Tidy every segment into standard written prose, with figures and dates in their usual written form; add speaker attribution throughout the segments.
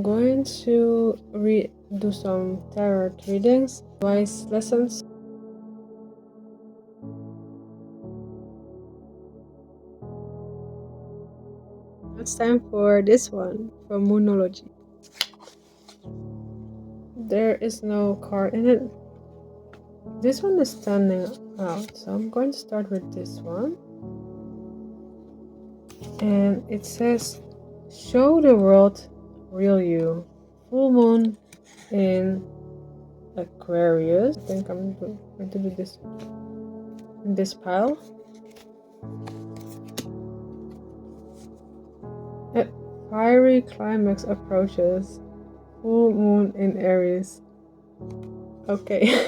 Speaker 1: I'm going to do some tarot readings, advice lessons. It's time for this one, for Moonology. There is no card in it. This one is standing out, so I'm going to start with this one. And it says, show the world real you. Full moon in Aquarius. I think I'm going to do this in this pile. A fiery climax approaches. Full moon in Aries. Okay.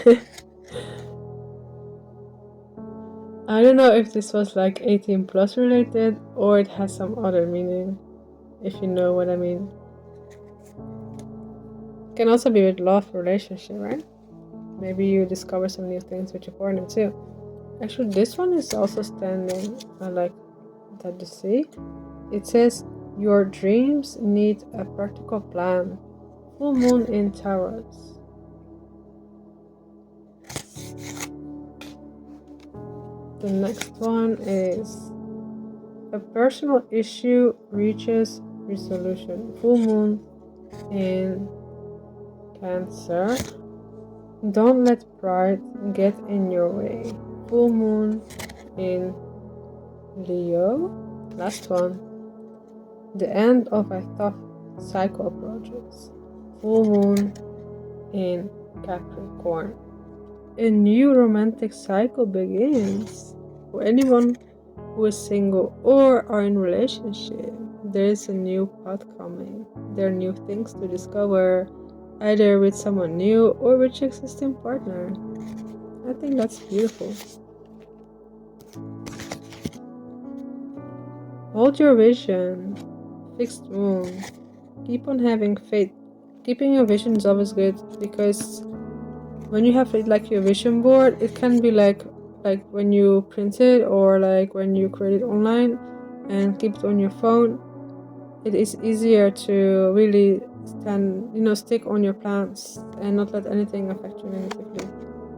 Speaker 1: I don't know if this was like 18 plus related or it has some other meaning, if you know what I mean. It can also be with love, relationship, right? Maybe you discover some new things with your partner too. Actually, this one is also standing. I like that you see. It says, your dreams need a practical plan. Full moon in Taurus. The next one is, a personal issue reaches resolution. Full moon in Cancer. Don't let pride get in your way. Full moon in Leo. Last one. The end of a tough cycle approaches. Full moon in Capricorn. A new romantic cycle begins. For anyone who is single or are in relationship, there is a new path coming. There are new things to discover, either with someone new or with your existing partner. I think that's beautiful. Hold your vision. Fixed moon. Keep on having faith. Keeping your vision is always good, because when you have like your vision board, it can be like when you print it or like when you create it online and keep it on your phone. It is easier to really stick on your plans and not let anything affect you negatively.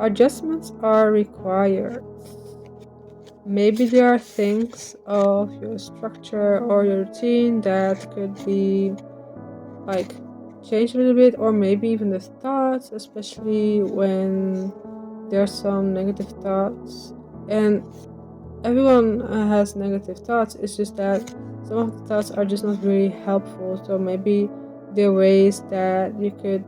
Speaker 1: Adjustments are required. Maybe there are things of your structure or your routine that could be like change a little bit, or maybe even the thoughts, especially when there's some negative thoughts. And everyone has negative thoughts. It's just that some of the thoughts are just not really helpful. So maybe there are ways that you could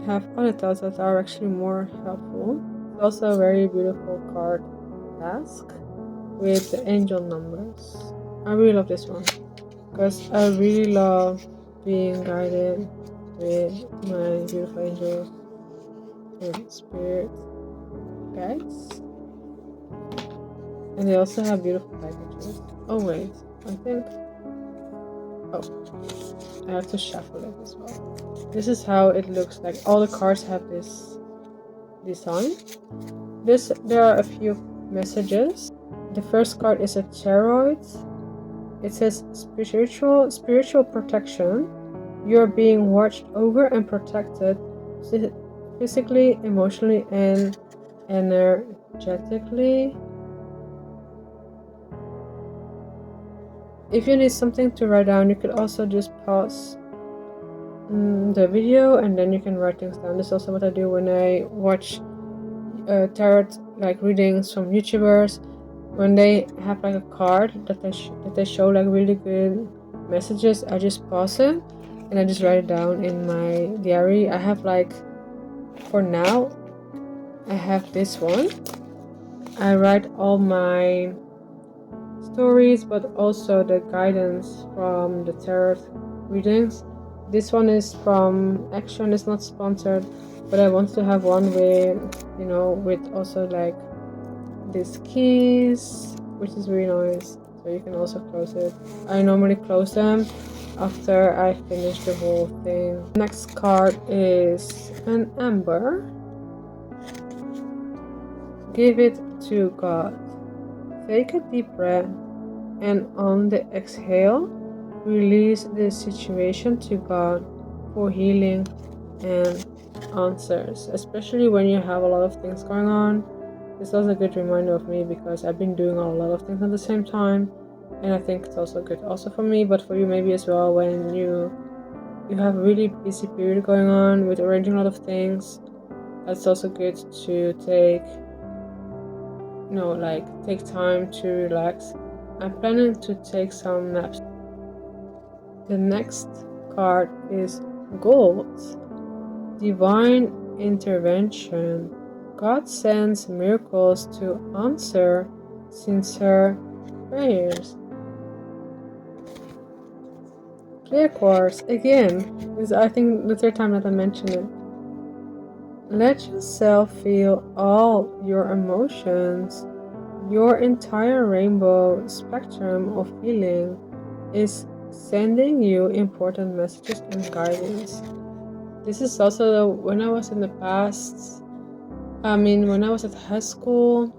Speaker 1: have other thoughts that are actually more helpful. It's also a very beautiful card, Task, with the angel numbers. I really love this one because I really love being guided with my beautiful angels and spirit guides. And they also have beautiful packages. Oh wait, I think... oh, I have to shuffle it as well. This is how it looks like. All the cards have this design. There are a few messages. The first card is a tarot. It says spiritual protection. You're being watched over and protected physically, emotionally, and energetically. If you need something to write down, you could also just pause the video and then you can write things down. This is also what I do when I watch tarot readings from YouTubers. When they have like a card that they show like really good messages, I just pause it and I just write it down in my diary. I have for now, I have this one. I write all my stories, but also the guidance from the tarot readings. This one is from Action. It's not sponsored, but I want to have one with also these keys, which is really nice. So you can also close it. I normally close them after I finish the whole thing. Next card is an amber. Give it to God. Take a deep breath, and on the exhale, release the situation to God. for healing and answers, especially when you have a lot of things going on. This was a good reminder of me because I've been doing a lot of things at the same time, and I think it's also good also for me, but for you maybe as well, when you have a really busy period going on with arranging a lot of things. That's also good to take take time to relax. I'm planning to take some naps. The next card is gold. Divine intervention. God sends miracles to answer sincere prayers. Clear quartz again. This is, I think, the third time that I mentioned it. Let yourself feel all your emotions. Your entire rainbow spectrum of feeling is sending you important messages and guidance. This is also when I was in the past. When I was at high school,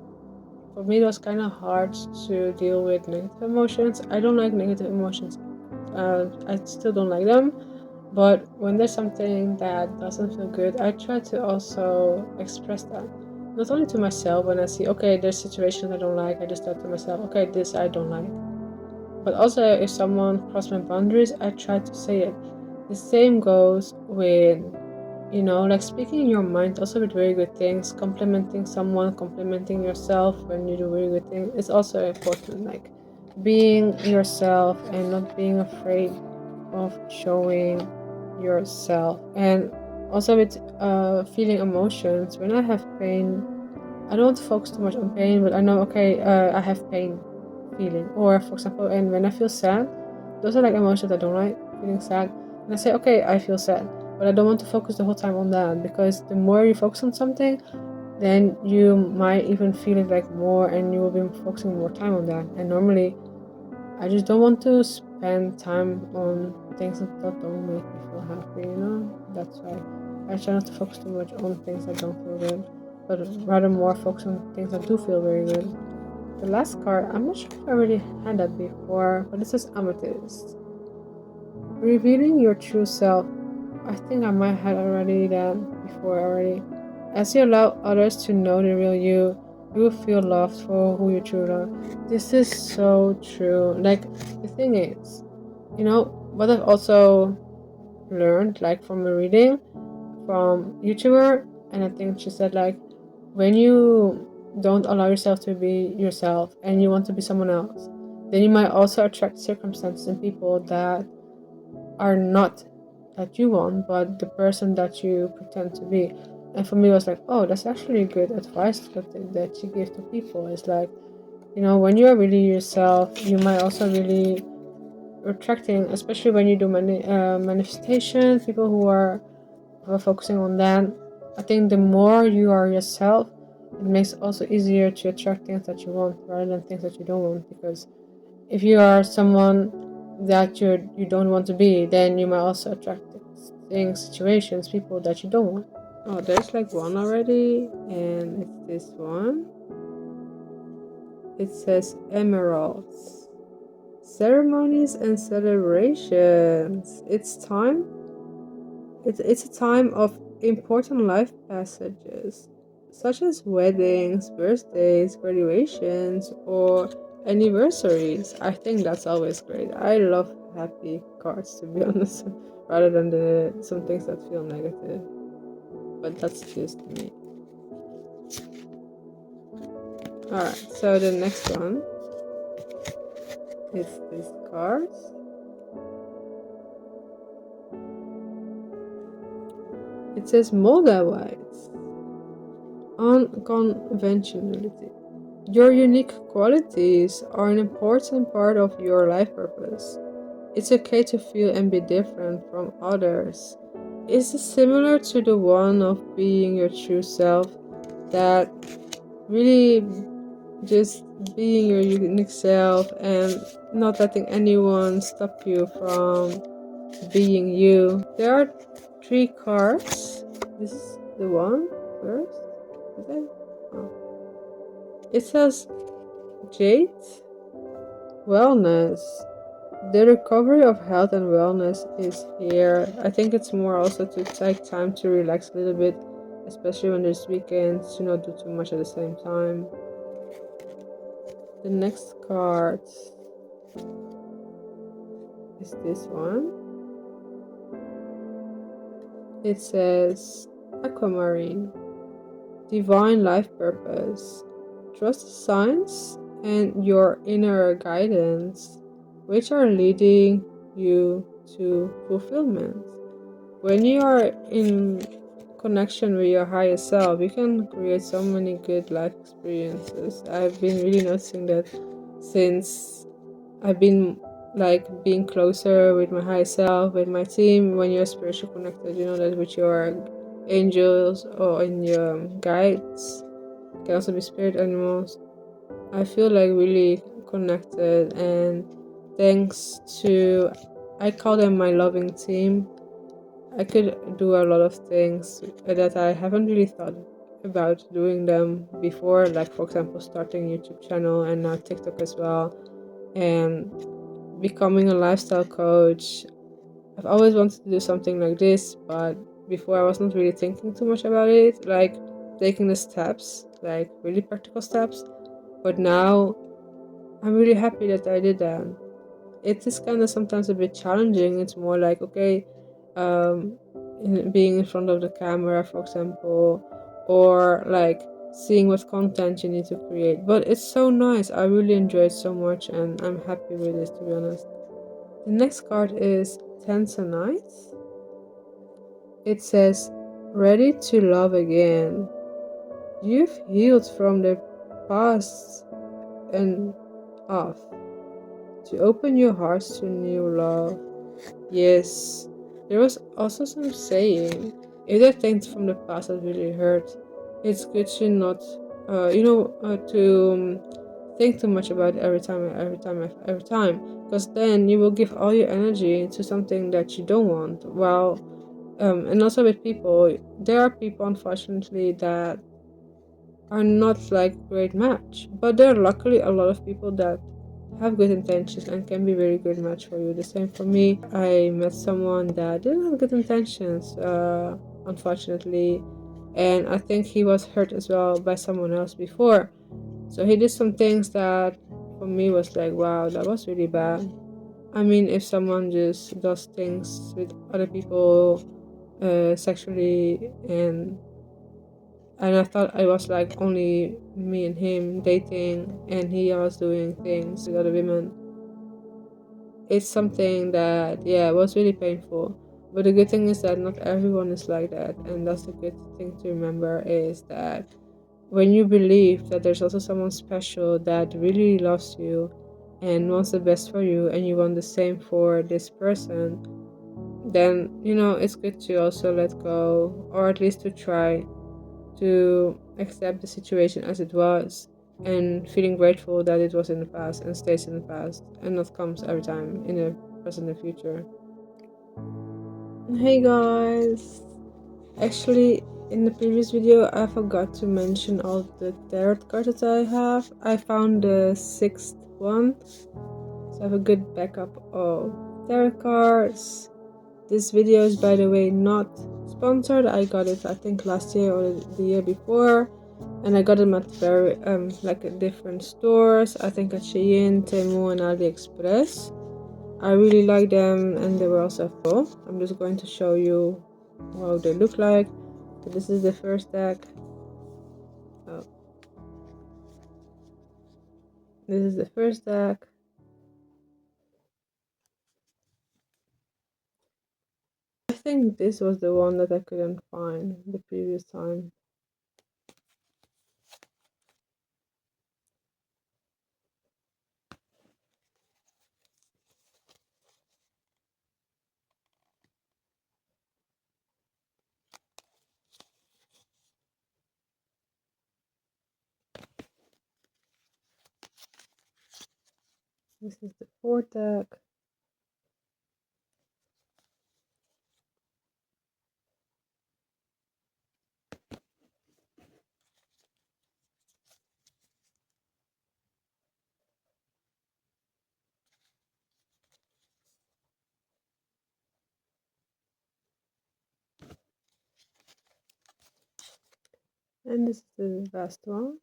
Speaker 1: for me it was kind of hard to deal with negative emotions. I don't like negative emotions. I still don't like them. But when there's something that doesn't feel good, I try to also express that. Not only to myself when I see, okay, there's situations I don't like, I just tell to myself, okay, this I don't like. But also if someone crosses my boundaries, I try to say it. The same goes with, like speaking in your mind also with very good things, complimenting someone, complimenting yourself when you do very good things. It's also important, like being yourself and not being afraid of showing yourself. And also with feeling emotions. When I have pain, I don't want to focus too much on pain, but I know, okay, I have pain feeling. Or for example, and when I feel sad, those are like emotions I don't like, feeling sad. And I say, okay, I feel sad, but I don't want to focus the whole time on that, because the more you focus on something, then you might even feel it like more, and you will be focusing more time on that. And normally I just don't want to spend time on things that don't make me feel happy, That's why I try not to focus too much on things that don't feel good, but rather more focus on things that do feel very good. The last card, I'm not sure if I already had that before, but this is Amethyst. Revealing your true self. I think I might have already that before already. As you allow others to know the real you, you will feel loved for who you truly are. This is so true. Like, the thing is, what I've also learned, like from a reading from YouTuber, and I think she said, like, when you don't allow yourself to be yourself and you want to be someone else, then you might also attract circumstances and people that are not that you want, but the person that you pretend to be. And for me, it was like, oh, that's actually good advice that you give to people. It's like, when you are really yourself, you might also really attracting, especially when you do manifestation, people who are focusing on that. I think the more you are yourself, it makes it also easier to attract things that you want rather than things that you don't want. Because if you are someone that you don't want to be, then you might also attract things, situations, people that you don't want. Oh, there's like one already, and it's this one. It says emeralds. Ceremonies and celebrations. It's time. It's a time of important life passages, such as weddings, birthdays, graduations, or anniversaries. I think that's always great. I love happy cards, to be honest, rather than some things that feel negative. But that's just me. Alright, so the next one is these cards. It says Molga Whites. Unconventionality. Your unique qualities are an important part of your life purpose. It's okay to feel and be different from others. Is this similar to the one of being your true self, that really just being your unique self and not letting anyone stop you from being you? There are 3 cards. This is the one first. Is it? Oh. It says Jade, wellness, The recovery of health and wellness is here. I think it's more also to take time to relax a little bit, especially when there's weekends, to not do too much at the same time. The next card is this one. It says Aquamarine, Divine Life Purpose. Trust the signs and your inner guidance, which are leading you to fulfillment. When you are in connection with your higher self, you can create so many good life experiences. I've been really noticing that since I've been like being closer with my higher self, with my team. When you're spiritually connected, you know that with your angels or in your guides, can also be spirit animals. I feel like really connected, and thanks to, I call them my loving team. I could do a lot of things that I haven't really thought about doing them before, like for example starting YouTube channel and now TikTok as well, and becoming a lifestyle coach. I've always wanted to do something like this, but before I was not really thinking too much about it, like taking the steps, like really practical steps. But now I'm really happy that I did that. It is kind of sometimes a bit challenging. It's more like, okay, being in front of the camera, for example, or like seeing what content you need to create. But it's so nice. I really enjoy it so much, and I'm happy with this, to be honest. The next card is Tanzanite. It says, Ready to love again. You've healed from the past and off to open your hearts to new love. Yes, there was also some saying, if there are things from the past that really hurt, it's good to not, to think too much about it every time, because then you will give all your energy to something that you don't want. Well, and also with people, there are people unfortunately that are not like great match, but there are luckily a lot of people that have good intentions and can be very good match for you. The same for me. I met someone that didn't have good intentions, unfortunately, and I think he was hurt as well by someone else before. So he did some things that for me was like, wow, that was really bad. I mean, if someone just does things with other people sexually, and I thought I was like only me and him dating, and he was doing things with other women. It's something that, yeah, was really painful. But the good thing is that not everyone is like that, and that's the good thing to remember, is that when you believe that there's also someone special that really loves you and wants the best for you, and you want the same for this person, then it's good to also let go, or at least to try to accept the situation as it was, and feeling grateful that it was in the past and stays in the past and not comes every time in the present and future. Hey guys, actually in the previous video I forgot to mention all the tarot cards that I have. I found the sixth one, so I have a good backup of tarot cards. This video is, by the way, not sponsored. I got it I think last year or the year before, and I got them at very like different stores. I think at Shein, Temu, and AliExpress. I really like them, and they were also full. I'm just going to show you how they look like. So this is the first deck. Oh, this is the first deck. I think this was the one that I couldn't find the previous time. This is the fourth deck. And this is the last one.